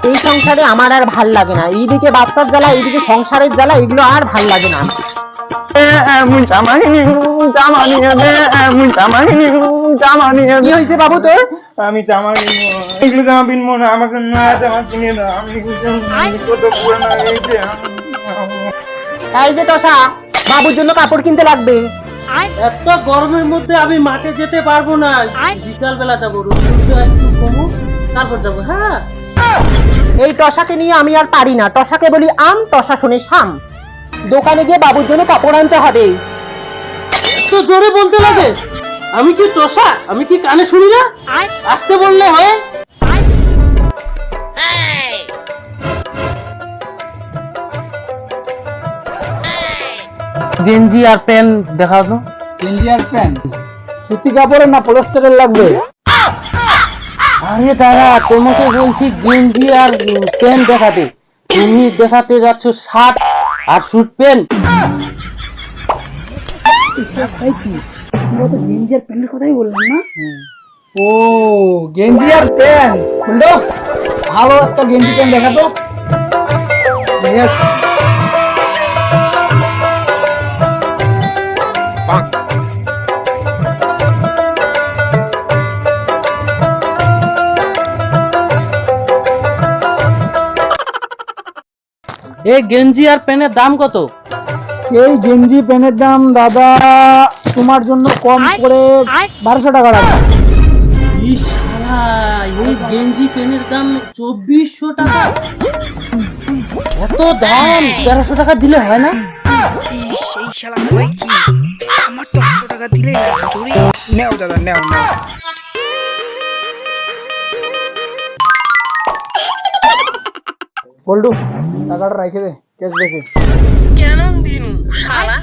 এই সংসারে আমার আর ভাল লাগে না, এইদিকে বাচ্চার জ্বালা, এইদিকে সংসারের জ্বালা, এগুলো আর ভাল লাগে না। কি হয়েছে বাবু তোর? আমি জামা কিনবো, এগুলো জামা কিনবো না, আমাকে নয়া জামা কিনে দাও। আমি কত পুরনো হয়েছে। এই যে টসা, বাবুর জন্য কাপড় কিনতে লাগবে। এত গরমের মধ্যে আমি মাঠে যেতে পারবো না, বিকাল বেলা যাবো, রোদটা একটু কমুক তারপর যাবো। হ্যাঁ, এই টসাকে নিয়ে আমি আর পারি না, টসাকে বলি আম, টসা শোনে শাম। দোকানে গিয়ে বাবুর জন্য কাপড় আনতে হবে। এত জোরে বলতে লাগে? আমি কি টসা? আমি কি কানে শুনি না? আসতে বললে হয়। গেঞ্জি আর প্যান্ট দেখাও তো। গেঞ্জি আর প্যান্ট সুতি কাপড়ের না পলিস্টারের লাগবে? আরে দাদা, তোমাকে বলছি গেঞ্জি আর প্যান্ট দেখাতে, তুমি দেখাতে যাচ্ছ শার্ট আর স্যুট প্যান্ট। গেঞ্জি আর প্যান্টের কথাই বললাম না? ও গেঞ্জি আর প্যান্ট, ভালো একটা গেঞ্জি প্যান্ট দেখাতো। এই গেঞ্জি আর প্যান্টের দাম কত? এই গেঞ্জি প্যান্টের দাম দাদা তোমার জন্য কম করে 1200 টাকা রাখা। ইস শালা, এই গেঞ্জি প্যান্টের দাম 2400 টাকা। এত দাম, 1300 টাকা দিলে হয় না? সেই শালা কয় কি, আমার তো 800 টাকা দিলেই ধরি। নেও দাদা, নেও নেও। বল্টু টাকাটা রাখে দে, ক্যাশ দেখে। কেন দিনু শালা?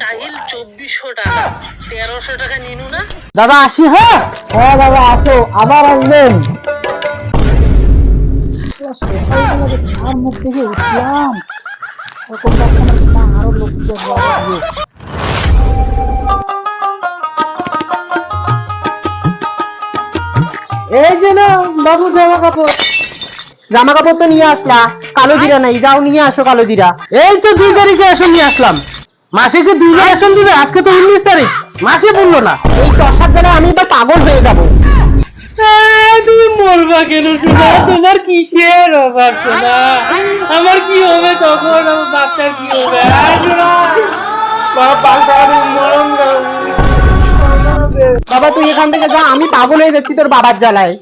চাহিল 2400 টাকা, 1300 টাকা নিনু না? দাদা আসি। হ্যাঁ হ্যাঁ দাদা আসো, আবার আসবেন। তার মুখ থেকে উঠলাম আরো লোক এই যে না বাবু জামা কাপড়। জামা কাপড় তো নিয়ে আসলা, কালো জিরা নাই, যাও নিয়ে আসো কালো জিরা। এই তো 2 তারিখে রেশন নিয়ে আসলাম। মাসে কি 2 রেশন দিবে? আজকে তো 19 তারিখ, মাসে পড়লো না। এই টসার জ্বালায় আমি এবার পাগল হয়ে যাবো। তুমি মরবা কেন সোনা? তোমার কিসের অভাব সোনা? আমার কি হবে তখন? আমার বাচ্চার কি হবে? বাবা তুই এখান থেকে যা, আমি পাগল হয়ে যাচ্ছি তোর বাবার জ্বালায়।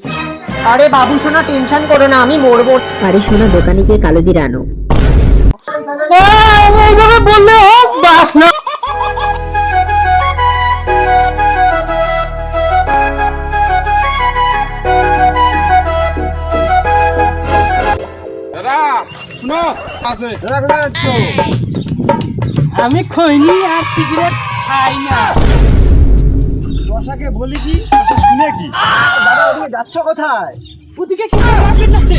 আরে বাবু সোনা টেনশন করো না, আমি মরবো। আরে শোনো, দোকানে গিয়ে কালো জিরা আনো। এইভাবে বললে হোক বাস না। আমি খৈনি আর সিগারেট খাই না। দশাকে বলি কি শুনে কি? দাদা ওদিকে যাচ্ছ কোথায়? ওদিকে কি মার্কেট আছে?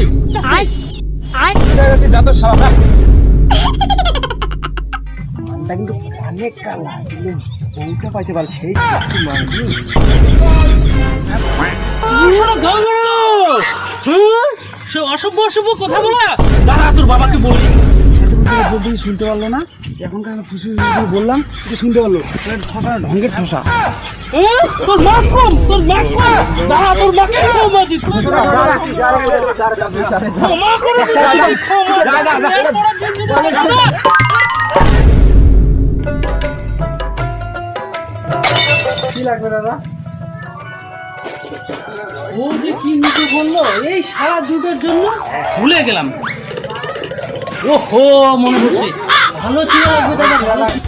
যাতো সারা কিন্তু অনেক কালা, কিন্তু বউটা পাইছে বল সেই মারবি। সে অসভ্য অসভ্য কথা বলা। দাঁড়া, তোর বাবাকে বলি। শুনতে পারলো না, এখনকার ফুসু বললাম শুনতে পারলো। ঠসা ঢঙ্গের ঠসা। তোর মা কম, তোর মা কম। দাঁড়া, তোর মাকে কম আছে। মা করে কি লাগবে দাদা? ও যে কি নিতে বললো, এই সারা দুটোর জন্য ভুলে গেলাম। ওহো, মনে পড়ছে, ভালো ছিল লাগবে দাদা, ভালো ছিল।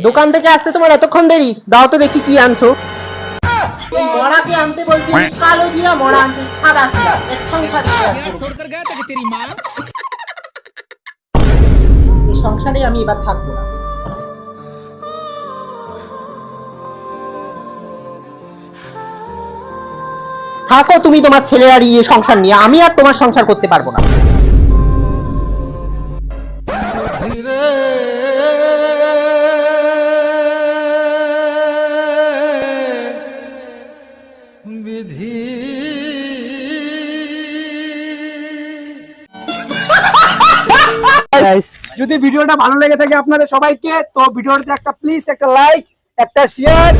দোকান থেকে আসতে তোমার এতক্ষণ দেরি? দাও তো দেখি কি আনছো। মরাকে আনতে বলছি, কালো জিরা, মরা আনতে সাদা জিরা। এক সংসারে এই সংসারে আমি এবার থাকবো না। থাকো তুমি তোমার ছেলে আর ইয়ে সংসার নিয়ে, আমি আর তোমার সংসার করতে পারবো না। Guys, যদি ভিডিওটা ভালো লেগে থাকে আপনাদের সবাইকে, তো ভিডিওটাতে একটা প্লিজ একটা লাইক, একটা শেয়ার